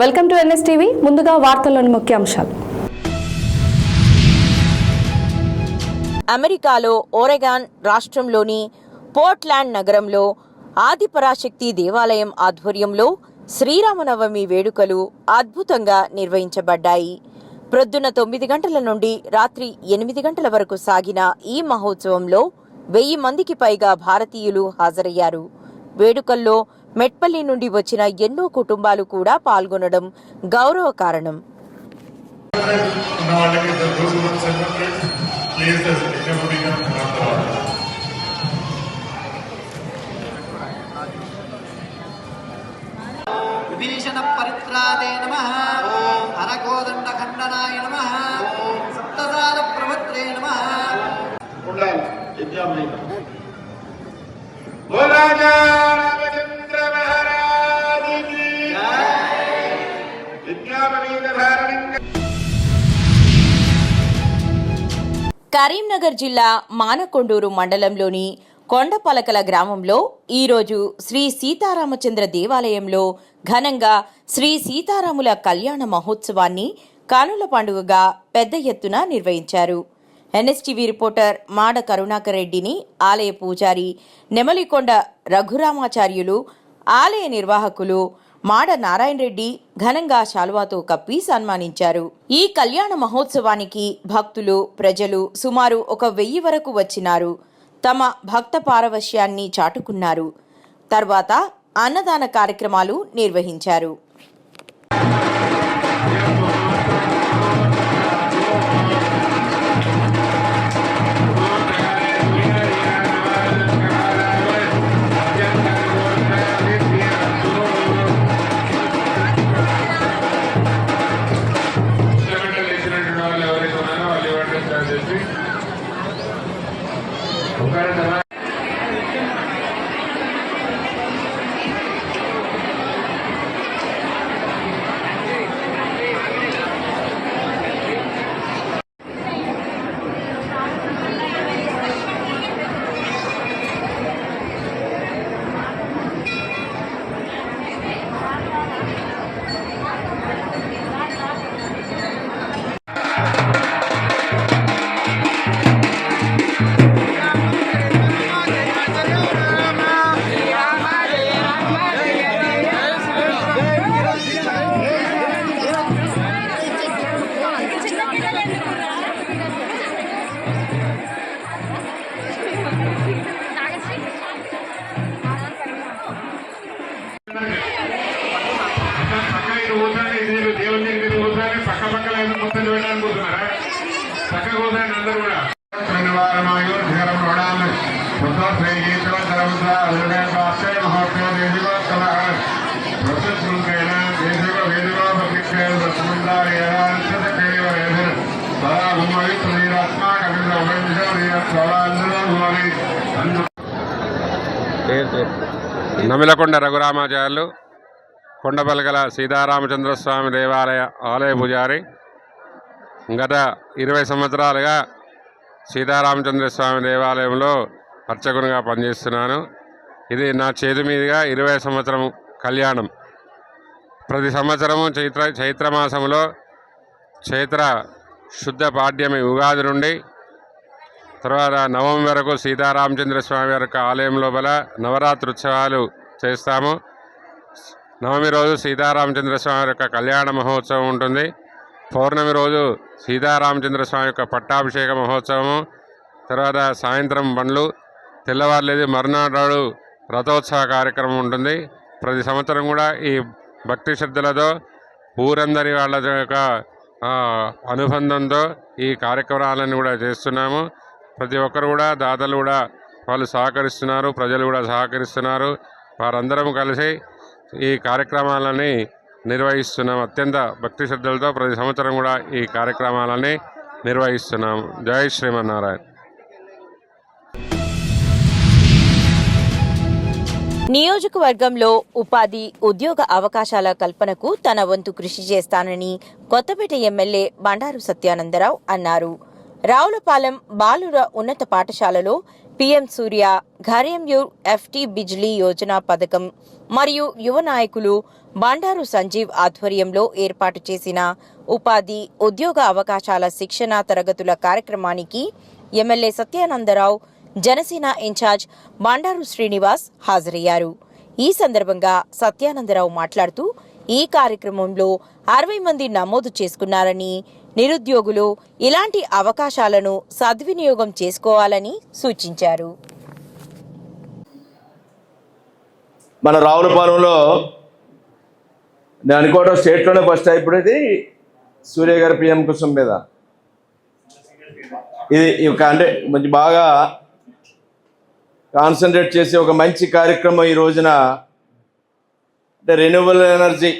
Welcome to NSTV. ముందుగా వార్తల్లోని ముఖ్యాంశాలు. అమెరికాలో ఓరెగాన్ రాష్ట్రంలోని పోర్ట్లాండ్ నగరంలో ఆదిపరాశక్తి దేవాలయం ఆధ్వర్యంలో శ్రీరామనవమి వేడుకలు అద్భుతంగా నిర్వహించబడ్డాయి. ప్రొద్దున 9 గంటల నుండి రాత్రి 8 గంటల వరకు సాగిన ఈ మహోత్సవంలో 1000 మందికి పైగా భారతీయులు హాజరయ్యారు. వేడుకల్లో మెట్పల్లి నుండి వచ్చిన ఎన్నో కుటుంబాలు కూడా పాల్గొనడం గౌరవ కారణం. విభీషణ పరిత్రాదే నమః, హరకోదండ ఖండనాయ నమః, సప్తసార ప్రవత్రే నమః. కరీంనగర్ జిల్లా మానకొండూరు మండలంలోని కొండపలకల గ్రామంలో ఈరోజు శ్రీ సీతారామచంద్ర దేవాలయంలో ఘనంగా శ్రీ సీతారాముల కళ్యాణ మహోత్సవాన్ని కానుల పండుగగా పెద్ద ఎత్తున నిర్వహించారు. NSTV రిపోర్టర్ మాడ కరుణాకర్ రెడ్డిని ఆలయ పూజారి నెమలికొండ రఘురామాచార్యులు, ఆలయ నిర్వాహకులు మాడ నారాయణ రెడ్డి ఘనంగా శాలువాతో కప్పి సన్మానించారు. ఈ కళ్యాణ మహోత్సవానికి భక్తులు, ప్రజలు సుమారు 1000 వరకు వచ్చినారు. తమ భక్త పారవశ్యాన్ని చాటుకున్నారు. తర్వాత అన్నదాన కార్యక్రమాలు నిర్వహించారు. నమిలకొండ రఘురామాచార్యులు, కొండపలకల సీతారామచంద్ర స్వామి దేవాలయ ఆలయ పూజారి. గత 20 సంవత్సరాలుగా సీతారామచంద్ర స్వామి దేవాలయంలో అర్చకునిగా పనిచేస్తున్నాను. ఇది నా చేతి మీదుగా 20వ సంవత్సరం కళ్యాణం. ప్రతి సంవత్సరము చైత్రమాసంలో చైత్ర శుద్ధ పాడ్యమి ఉగాది నుండి తర్వాత నవమి వరకు సీతారామచంద్ర స్వామి యొక్క ఆలయం లోపల నవరాత్రి ఉత్సవాలు చేస్తాము. నవమి రోజు సీతారామచంద్ర స్వామి యొక్క కళ్యాణ మహోత్సవం ఉంటుంది. పౌర్ణమి రోజు సీతారామచంద్ర స్వామి యొక్క పట్టాభిషేక మహోత్సవము, తర్వాత సాయంత్రం బండ్లు, తెల్లవారులేదు మరునాడు రథోత్సవ కార్యక్రమం ఉంటుంది. ప్రతి సంవత్సరం కూడా ఈ భక్తి శ్రద్ధలతో ఊరందరి వాళ్ళ యొక్క అనుబంధంతో ఈ కార్యక్రమాలను కూడా చేస్తున్నాము. ప్రతి ఒక్కరు కూడా దాతలు కూడా వాళ్ళు సహకరిస్తున్నారు, ప్రజలు కూడా సహకరిస్తున్నారు. వారందరం కలిసి ఈ కార్యక్రమాలని నిర్వహిస్తున్నాం. అత్యంత భక్తి శ్రద్ధలతో ప్రతి సంవత్సరం కూడా ఈ కార్యక్రమాలని నిర్వహిస్తున్నాం. జై శ్రీమన్నారాయణ. నియోజకవర్గంలో ఉపాధి, ఉద్యోగ అవకాశాల కల్పనకు తన వంతు కృషి చేస్తానని కొత్తపేట ఎమ్మెల్యే బండారు సత్యానందరావు అన్నారు. రావులపాలెం బాలుర ఉన్నత పాఠశాలలో పీఎం సూర్య ఘరేమ్యూర్ ఎఫ్టీ బిజ్లీ యోజన పథకం మరియు యువ నాయకులు బండారు సంజీవ్ ఆధ్వర్యంలో ఏర్పాటు చేసిన ఉపాధి ఉద్యోగ అవకాశాల శిక్షణ తరగతుల కార్యక్రమానికి ఎమ్మెల్యే సత్యానందరావు, జనసేన ఇన్ఛార్జ్ బండారు శ్రీనివాస్ హాజరయ్యారు. ఈ సందర్భంగా సత్యానందరావు మాట్లాడుతూ ఈ కార్యక్రమంలో 60 మంది నమోదు చేసుకున్నారని, నిరుద్యోగులు ఇలాంటి అవకాశాలను సద్వినియోగం చేసుకోవాలని సూచించారు. మన రావులపాలెంలో నేను అనుకోవడం స్టేట్లోనే ఫస్ట్ అయిపోయేది సూర్య గారి పిఎం కుసుమ్ మీద. ఇది ఒక అంటే మంచి బాగా కాన్సన్ట్రేట్ చేసి ఒక మంచి కార్యక్రమం ఈ రోజున. అంటే రెన్యూవబుల్ ఎనర్జీ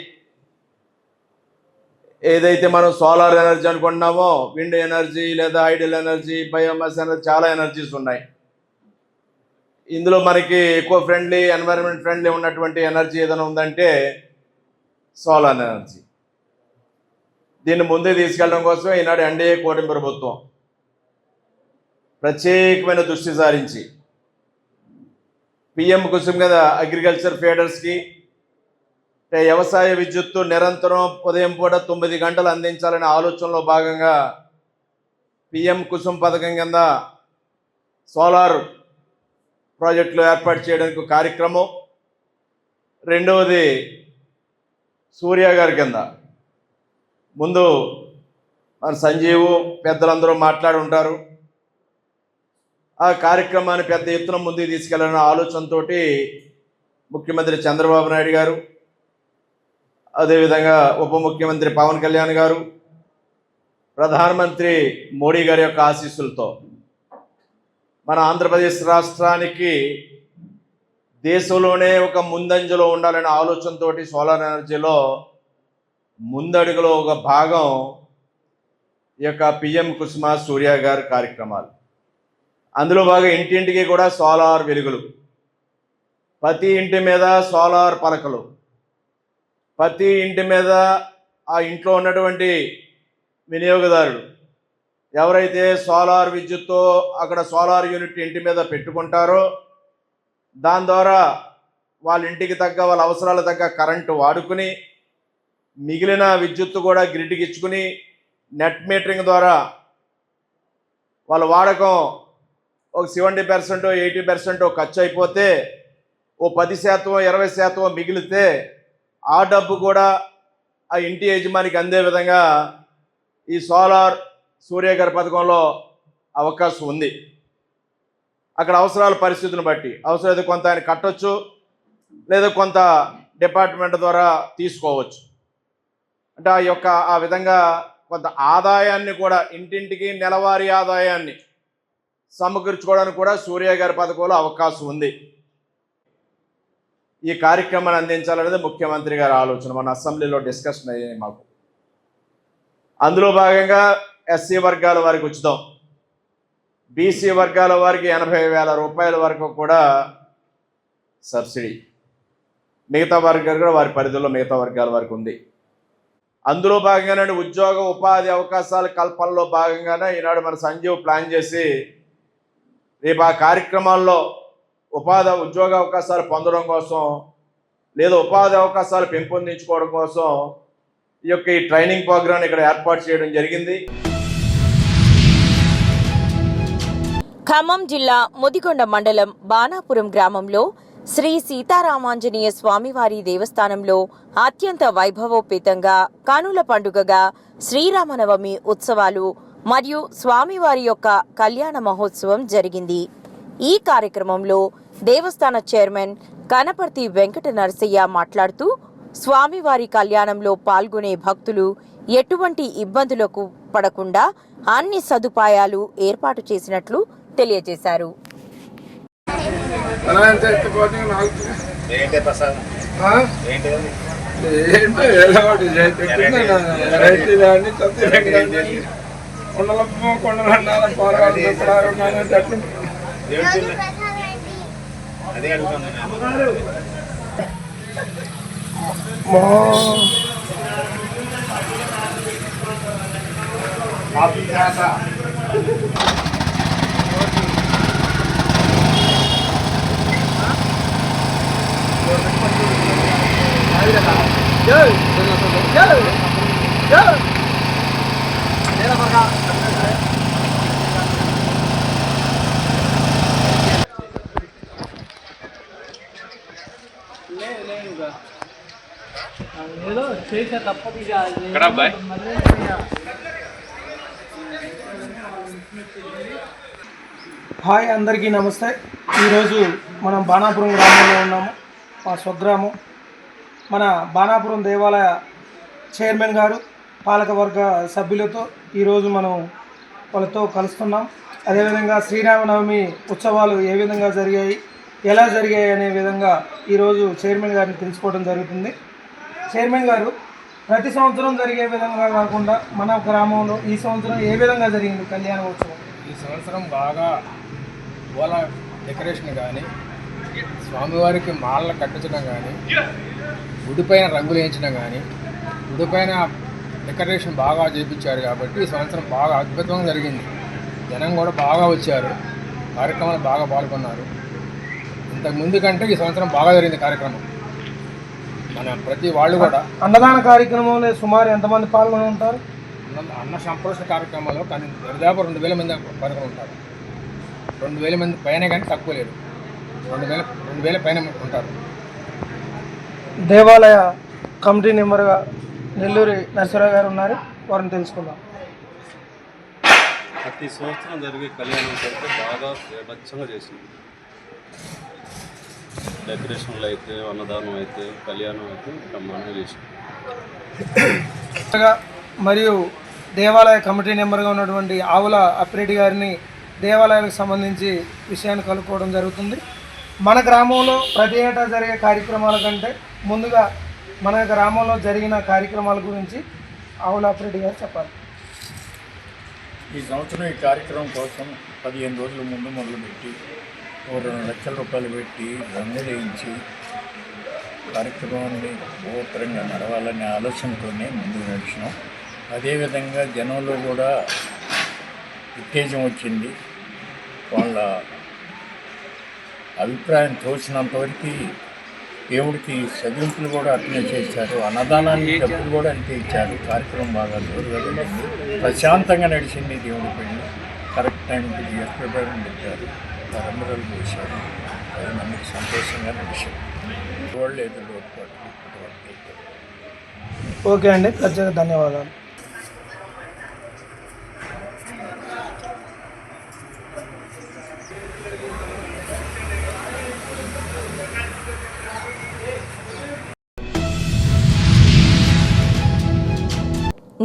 ఏదైతే మనం సోలార్ ఎనర్జీ అనుకుంటున్నామో, విండ్ ఎనర్జీ లేదా హైడల్ ఎనర్జీ, బయోమాస్ ఎనర్జీ, చాలా ఎనర్జీస్ ఉన్నాయి. ఇందులో మనకి ఎక్కువ ఫ్రెండ్లీ, ఎన్వైరన్మెంట్ ఫ్రెండ్లీ ఉన్నటువంటి ఎనర్జీ ఏదైనా ఉందంటే సోలార్ ఎనర్జీ. దీన్ని ముందే తీసుకెళ్ళడం కోసం ఈనాడు ఎన్డీఏ కూటమి ప్రభుత్వం ప్రత్యేకమైన దృష్టి సారించి పిఎం కుసుమ్ మీద అగ్రికల్చర్ ఫీడర్స్కి వ్యవసాయ విద్యుత్తు నిరంతరం ఉదయం పూట 9 గంటలు అందించాలనే ఆలోచనలో భాగంగా పిఎం కుసుమ్ పథకం కింద సోలార్ ప్రాజెక్టులు ఏర్పాటు చేయడానికి కార్యక్రమం. రెండవది సూర్య గారి కింద ముందు మన సంజీవు పెద్దలందరూ మాట్లాడి ఉంటారు. ఆ కార్యక్రమాన్ని పెద్ద ఎత్తున ముందుకు తీసుకెళ్లాలన్న ఆలోచనతో ముఖ్యమంత్రి చంద్రబాబు నాయుడు గారు, అదేవిధంగా ఉప ముఖ్యమంత్రి పవన్ కళ్యాణ్ గారు, ప్రధానమంత్రి మోడీ గారి యొక్క ఆశీస్సులతో మన ఆంధ్రప్రదేశ్ రాష్ట్రానికి దేశంలోనే ఒక ముందంజలో ఉండాలనే ఆలోచనతో సోలార్ ఎనర్జీలో ముందడుగులో ఒక భాగం ఈ యొక్క పిఎం కుసుమ సూర్య గారి కార్యక్రమాలు. అందులో బాగా ఇంటింటికి కూడా సోలార్ వెలుగులు, ప్రతి ఇంటి మీద సోలార్ పలకలు, ప్రతి ఇంటి మీద ఆ ఇంట్లో ఉన్నటువంటి వినియోగదారుడు ఎవరైతే సోలార్ విద్యుత్తో అక్కడ సోలార్ యూనిట్ ఇంటి మీద పెట్టుకుంటారో దాని ద్వారా వాళ్ళ ఇంటికి తగ్గ వాళ్ళ అవసరాల తగ్గ కరెంటు వాడుకుని మిగిలిన విద్యుత్తు కూడా గ్రిడ్కి ఇచ్చుకుని నెట్ మీటరింగ్ ద్వారా వాళ్ళ వాడకం ఒక 70% 80% ఖర్చు అయిపోతే ఓ 10% 20% మిగిలితే ఆ డబ్బు కూడా ఆ ఇంటి యజమానికి అందే విధంగా ఈ సోలార్ సూర్య గారి పథకంలో అవకాశం ఉంది. అక్కడ అవసరాల పరిస్థితులను బట్టి అవసరమైతే కొంత ఆయన కట్టొచ్చు, లేదా కొంత డిపార్ట్మెంట్ ద్వారా తీసుకోవచ్చు. అంటే ఆ విధంగా కొంత ఆదాయాన్ని కూడా ఇంటింటికి నెలవారీ ఆదాయాన్ని సమకూర్చుకోవడానికి కూడా సూర్య గారి పథకంలో అవకాశం ఉంది. ఈ కార్యక్రమాన్ని అందించాలనేది ముఖ్యమంత్రి గారి ఆలోచన. మన అసెంబ్లీలో డిస్కషన్ అయ్యాయి మాకు. అందులో భాగంగా ఎస్సీ వర్గాల వారికి ఉచితం, బీసీ వర్గాల వారికి 80,000 రూపాయల వరకు కూడా సబ్సిడీ, మిగతా వర్గాలు కూడా వారి పరిధిలో మిగతా వర్గాల వారికి ఉంది. అందులో భాగంగానే ఉద్యోగ ఉపాధి అవకాశాల కల్పనలో భాగంగానే ఈనాడు మన సంజీవ్ ప్లాన్ చేసి రేపు ఆ కార్యక్రమాల్లో ఉద్యోగ అవకాశాలు పొందడం కోసం లేదా ఉపాధి అవకాశాలు పెంపొందించుకోవడం కోసం ఈ ట్రైనింగ్ ప్రోగ్రామ్ ఇక్కడ ఏర్పాటు చేయడం జరిగింది. ఖమ్మం జిల్లా ముదిగొండ మండలం బాణాపురం గ్రామంలో శ్రీ సీతారామాంజనేయ స్వామివారి దేవస్థానంలో అత్యంత వైభవోపేతంగా కనుల పండుగగా శ్రీరామనవమి ఉత్సవాలు మరియు స్వామివారి యొక్క కళ్యాణ మహోత్సవం జరిగింది. ఈ కార్యక్రమంలో దేవస్థాన చైర్మన్ కనపర్తి వెంకట నరసయ్య మాట్లాడుతూ స్వామివారి కళ్యాణంలో పాల్గొనే భక్తులు ఎటువంటి ఇబ్బందులకు పడకుండా అన్ని సదుపాయాలు ఏర్పాటు చేసినట్లు తెలియజేశారు. హాయ్, అందరికీ నమస్తే. ఈరోజు మనం బాణాపురం గ్రామంలో ఉన్నాము. మా స్వగ్రామం. మన బాణాపురం దేవాలయ చైర్మన్ గారు పాలకవర్గ సభ్యులతో ఈరోజు మనం వాళ్ళతో కలుస్తున్నాం. అదేవిధంగా శ్రీరామనవమి ఉత్సవాలు ఏ విధంగా జరిగాయి, ఎలా జరిగాయి అనే విధంగా ఈరోజు చైర్మన్ గారిని తెలుసుకోవడం జరుగుతుంది. చైర్మన్ గారు, ప్రతి సంవత్సరం జరిగే విధంగా కాకుండా మన గ్రామంలో ఈ సంవత్సరం ఏ విధంగా జరిగింది కళ్యాణ ఉత్సవం? ఈ సంవత్సరం బాగా పూల డెకరేషన్ కానీ, స్వామివారికి మాలలు కట్టించడం కానీ, గుడిపైన రంగులు వేయించడం కానీ, గుడిపైన డెకరేషన్ బాగా చేయించారు కాబట్టి ఈ సంవత్సరం బాగా అద్భుతంగా జరిగింది. జనం కూడా బాగా వచ్చారు, కార్యక్రమాలు బాగా పాల్గొన్నారు. ఇంతకు ముందు కంటే ఈ సంవత్సరం బాగా జరిగింది కార్యక్రమం. మన ప్రతి వాళ్ళు కూడా అన్నదాన కార్యక్రమంలో సుమారు ఎంతమంది పాల్గొని ఉంటారు? అన్న సంప్రోషణ కార్యక్రమంలో కానీ దాదాపు 2000 మంది పాల్గొని ఉంటారు. 2000 మంది పైన కానీ తక్కువ లేదు, 2000 పైన ఉంటారు. దేవాలయ కమిటీ మెంబర్గా నెల్లూరి నరసరావు గారు ఉన్నారు, వారిని తెలుసుకుందాం. ప్రతి సంవత్సరం జరిగే కళ్యాణం అయితే బాగా బచ్చంగా చేసింది. డెకరేషన్లు అయితే, అన్నదానం అయితే, కళ్యాణం అయితే బ్రహ్మాండంగా చేసింది. మరియు దేవాలయ కమిటీ మెంబర్గా ఉన్నటువంటి ఆవుల అప్పిరెడ్డి గారిని దేవాలయాలకు సంబంధించి విషయాన్ని కలుపుకోవడం జరుగుతుంది. మన గ్రామంలో ప్రతి ఏటా జరిగే కార్యక్రమాల కంటే ముందుగా మన గ్రామంలో జరిగిన కార్యక్రమాల గురించి ఆవుల అప్పిరెడ్డి గారు చెప్పాలి. ఈ సంవత్సరం ఈ కార్యక్రమం కోసం 15 రోజుల ముందు మొదలుపెట్టి 2 లక్షల రూపాయలు పెట్టి రంగులు వేయించి కార్యక్రమాన్ని పూర్తిగా నడవాలనే ఆలోచనతోనే ముందుకు నడిచినాం. అదేవిధంగా జనంలో కూడా ఉత్తేజం వచ్చింది. వాళ్ళ అభిప్రాయం తోచినంతవరకు దేవుడికి సగింపులు కూడా అట్లనే చేశారు. అన్నదానాన్ని డబ్బులు కూడా అంతే ఇచ్చారు. కార్యక్రమం బాగా జరుగుతుంది, ప్రశాంతంగా నడిచింది. దేవుడి పెళ్ళి కరెక్ట్ టైంకి ఎక్కడ పెట్టారు, పరంపరలు చేశారు. అది మనకి సంతోషంగా నడిచారు. వాళ్ళు ఏదో లోటుపాటు ఓకే అండి, ప్రత్యేక ధన్యవాదాలు.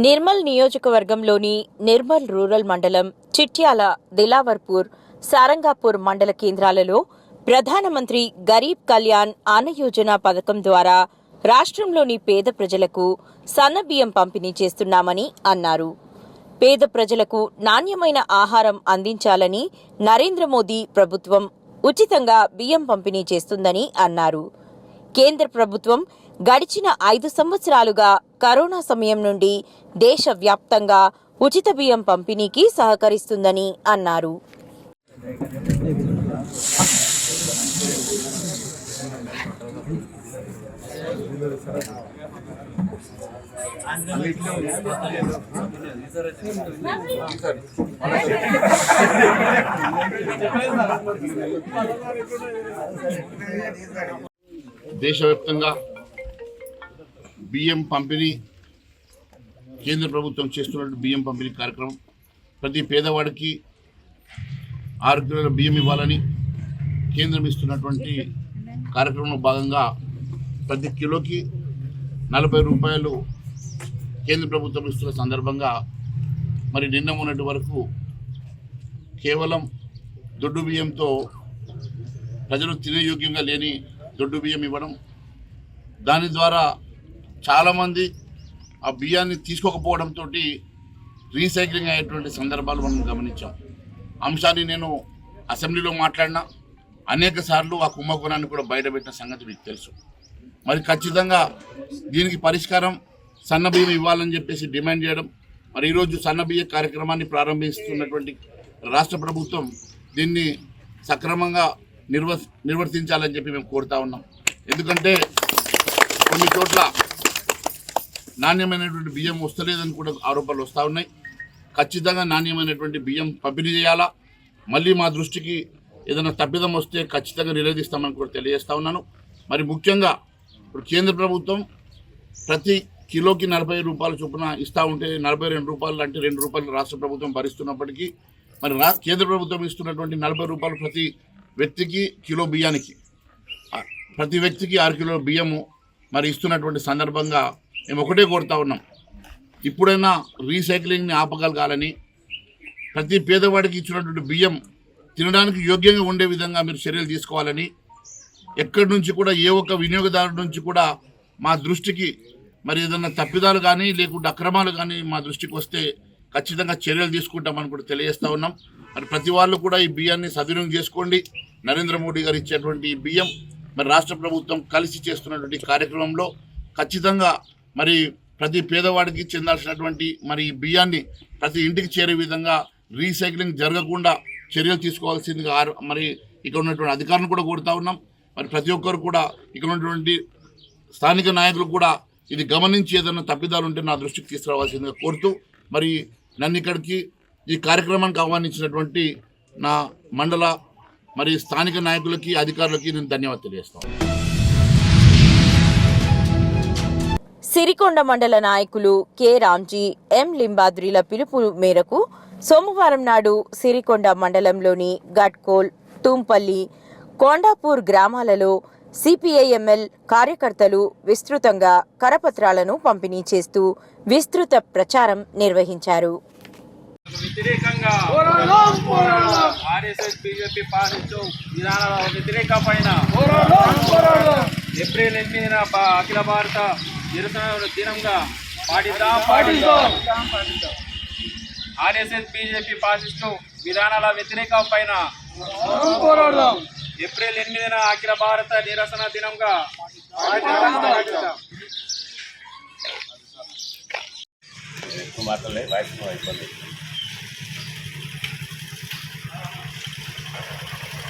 నిర్మల్ నియోజకవర్గంలోని నిర్మల్ రూరల్ మండలం చిట్యాల, దిలావర్పూర్, సారంగాపూర్ మండల కేంద్రాలలో ప్రధానమంత్రి గరీబ్ కళ్యాణ్ అన్న యోజన పథకం ద్వారా రాష్ట్రంలోని పేద ప్రజలకు సన్నబియ్యం పంపిణీ చేస్తున్నామని అన్నారు. పేద ప్రజలకు నాణ్యమైన ఆహారం అందించాలని నరేంద్ర మోదీ ప్రభుత్వం ఉచితంగా బియ్యం పంపిణీ చేస్తుందని అన్నారు. కేంద్ర ప్రభుత్వం గడిచిన 5 సంవత్సరాలుగా కరోనా సమయం నుండి దేశవ్యాప్తంగా ఉచిత బియ్యం పంపిణీకి సహకరిస్తుందని అన్నారు. దేశవ్యాప్తంగా బియ్యం పంపిణీ, కేంద్ర ప్రభుత్వం చేస్తున్న బియ్యం పంపిణీ కార్యక్రమం ప్రతి పేదవాడికి 6 కిలోల బియ్యం ఇవ్వాలని కేంద్రం ఇస్తున్నటువంటి కార్యక్రమంలో భాగంగా ప్రతి కిలోకి 40 రూపాయలు కేంద్ర ప్రభుత్వం ఇస్తున్న సందర్భంగా మరి నిన్న మొన్నటి వరకు కేవలం దొడ్డు బియ్యంతో ప్రజలు తినే యోగ్యంగా లేని దొడ్డు బియ్యం ఇవ్వడం, దాని ద్వారా చాలామంది ఆ బియ్యాన్ని తీసుకోకపోవడంతో రీసైక్లింగ్ అయ్యేటువంటి సందర్భాలు మనం గమనించాం. అంశాన్ని నేను అసెంబ్లీలో మాట్లాడినా అనేక సార్లు ఆ కుంభకోణాన్ని కూడా బయటపెట్టిన సంగతి మీకు తెలుసు. మరి ఖచ్చితంగా దీనికి పరిష్కారం సన్న బియ్యం ఇవ్వాలని చెప్పేసి డిమాండ్ చేయడం, మరి ఈరోజు సన్నబియ్య కార్యక్రమాన్ని ప్రారంభిస్తున్నటువంటి రాష్ట్ర ప్రభుత్వం దీన్ని సక్రమంగా నిర్వర్తించాలని చెప్పి మేము కోరుతా ఉన్నాం. ఎందుకంటే కొన్ని చోట్ల నాణ్యమైనటువంటి బియ్యం వస్తలేదని కూడా ఆరోపణలు వస్తూ ఉన్నాయి. ఖచ్చితంగా నాణ్యమైనటువంటి బియ్యం పంపిణీ చేయాలా. మళ్ళీ మా దృష్టికి ఏదైనా తప్పిదం వస్తే ఖచ్చితంగా నిరోధిస్తామని కూడా తెలియజేస్తా ఉన్నాను. మరి ముఖ్యంగా ఇప్పుడు కేంద్ర ప్రభుత్వం ప్రతి కిలోకి 40 రూపాయల చొప్పున ఇస్తూ ఉంటే 42 రూపాయలు అంటే 2 రూపాయలు రాష్ట్ర ప్రభుత్వం భరిస్తున్నప్పటికీ మరి కేంద్ర ప్రభుత్వం ఇస్తున్నటువంటి 40 రూపాయలు ప్రతి వ్యక్తికి కిలో బియ్యానికి, ప్రతి వ్యక్తికి 6 కిలోల బియ్యము మరి ఇస్తున్నటువంటి సందర్భంగా మేము ఒకటే కోరుతా ఉన్నాం, ఇప్పుడైనా రీసైక్లింగ్ని ఆపగలగాలని, ప్రతి పేదవాడికి ఇచ్చినటువంటి బియ్యం తినడానికి యోగ్యంగా ఉండే విధంగా మీరు చర్యలు తీసుకోవాలని, ఎక్కడి నుంచి కూడా ఏ ఒక్క వినియోగదారు నుంచి కూడా మా దృష్టికి మరి ఏదైనా తప్పిదాలు కానీ లేకుంటే అక్రమాలు కానీ మా దృష్టికి వస్తే ఖచ్చితంగా చర్యలు తీసుకుంటామని కూడా తెలియజేస్తూ ఉన్నాం. మరి ప్రతి వాళ్ళు కూడా ఈ బియ్యాన్ని సద్వినియోగం చేసుకోండి. నరేంద్ర మోడీ గారు ఇచ్చేటువంటి ఈ బియ్యం మరి రాష్ట్ర ప్రభుత్వం కలిసి చేస్తున్నటువంటి కార్యక్రమంలో ఖచ్చితంగా మరి ప్రతి పేదవాడికి చెందాల్సినటువంటి మరి ఈ బియ్యాన్ని ప్రతి ఇంటికి చేరే విధంగా రీసైక్లింగ్ జరగకుండా చర్యలు తీసుకోవాల్సిందిగా మరి ఇక్కడ ఉన్నటువంటి అధికారులను కూడా కోరుతా ఉన్నాం. మరి ప్రతి ఒక్కరు కూడా ఇక్కడ ఉన్నటువంటి స్థానిక నాయకులు కూడా ఇది గమనించి ఏదైనా తప్పిదాలు ఉంటే నా దృష్టికి తీసుకురావాల్సిందిగా కోరుతూ మరి నన్ను ఇక్కడికి ఈ కార్యక్రమానికి ఆహ్వానించినటువంటి నా మండల మరి స్థానిక నాయకులకి అధికారులకి నేను ధన్యవాదాలు తెలియజేస్తాను. సిరికొండ మండల నాయకులు కె రామ్జీ, ఎం లింబాద్రిల పిలుపు మేరకు సోమవారం నాడు సిరికొండ మండలంలోని గట్కోల్, తుంపల్లి, కొండాపూర్ గ్రామాలలో సిపిఐఎంఎల్ కార్యకర్తలు విస్తృతంగా కరపత్రాలను పంపిణీ చేస్తూ విస్తృత ప్రచారం నిర్వహించారు. వ్యతిరేకంగా ఆర్ఎస్ఎస్ బీజేపీ పాలించు విధానాల వ్యతిరేకమైన ఏప్రిల్ 8న అఖిల భారత నిరసన దినంగా పాటిద్దాం. ఆర్ఎస్ఎస్ బీజేపీ పాలిస్తూ విధానాల వ్యతిరేక పైన ఏప్రిల్ 8న అఖిల భారత నిరసన దినంగా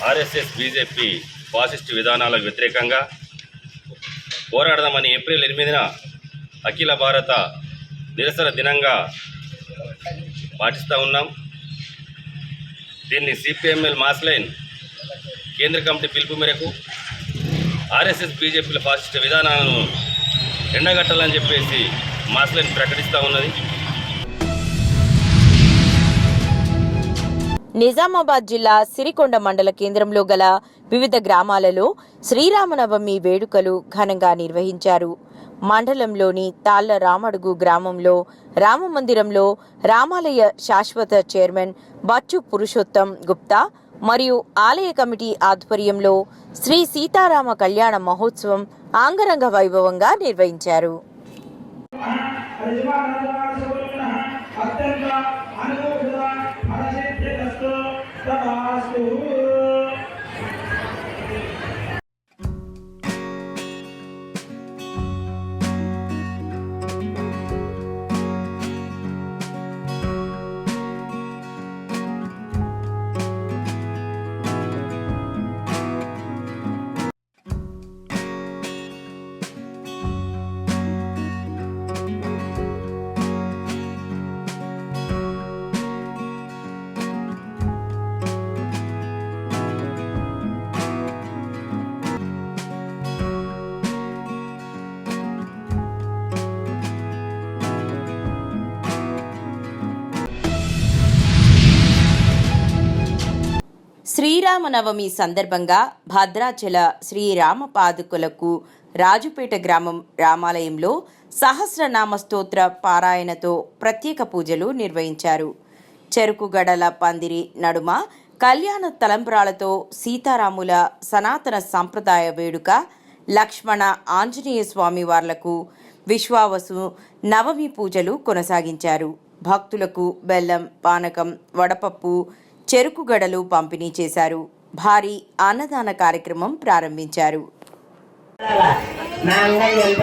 ఆర్ఎస్ఎస్ బీజేపీ ఫాసిస్ట్ విధానాలకు వ్యతిరేకంగా పోరాడదామని ఏప్రిల్ 8న అఖిల భారత నిరసన దినంగా పాటిస్తూ ఉన్నాం. దీన్ని సిపిఎంఎల్ మాస్లైన్ కేంద్ర కమిటీ పిలుపు మేరకు ఆర్ఎస్ఎస్ బీజేపీల ఫాసిస్ట్ విధానాలను ఎండగట్టాలని చెప్పేసి మాస్లైన్ ప్రకటిస్తూ ఉన్నది. నిజామాబాద్ జిల్లా సిరికొండ మండల కేంద్రంలో గల వివిధ గ్రామాలలో శ్రీరామనవమి వేడుకలు ఘనంగా నిర్వహించారు. మండలంలోని తాళ్ల రామడుగు గ్రామంలో రామమందిరంలో రామాలయ శాశ్వత చైర్మన్ బచ్చు పురుషోత్తం గుప్తా మరియు ఆలయ కమిటీ ఆధ్వర్యంలో శ్రీ సీతారామ కళ్యాణ మహోత్సవం అంగరంగ వైభవంగా నిర్వహించారు. శ్రీరామనవమి సందర్భంగా భద్రాచల శ్రీరామ పాదుకులకు రాజుపేట గ్రామం రామాలయంలో సహస్రనామ స్తోత్ర పారాయణతో ప్రత్యేక పూజలు నిర్వహించారు. చెరుకుగడల పందిరి నడుమ కళ్యాణ తలంబ్రాలతో సీతారాముల సనాతన సంప్రదాయ వేడుక లక్ష్మణ ఆంజనేయ స్వామి వార్లకు విశ్వావసు నవమి పూజలు కొనసాగించారు. భక్తులకు బెల్లం, పానకం, వడపప్పు, చెరుకుగడలు పంపిణీ చేశారు. భారీ అన్నదాన కార్యక్రమం ప్రారంభించారు. నాంగల్యం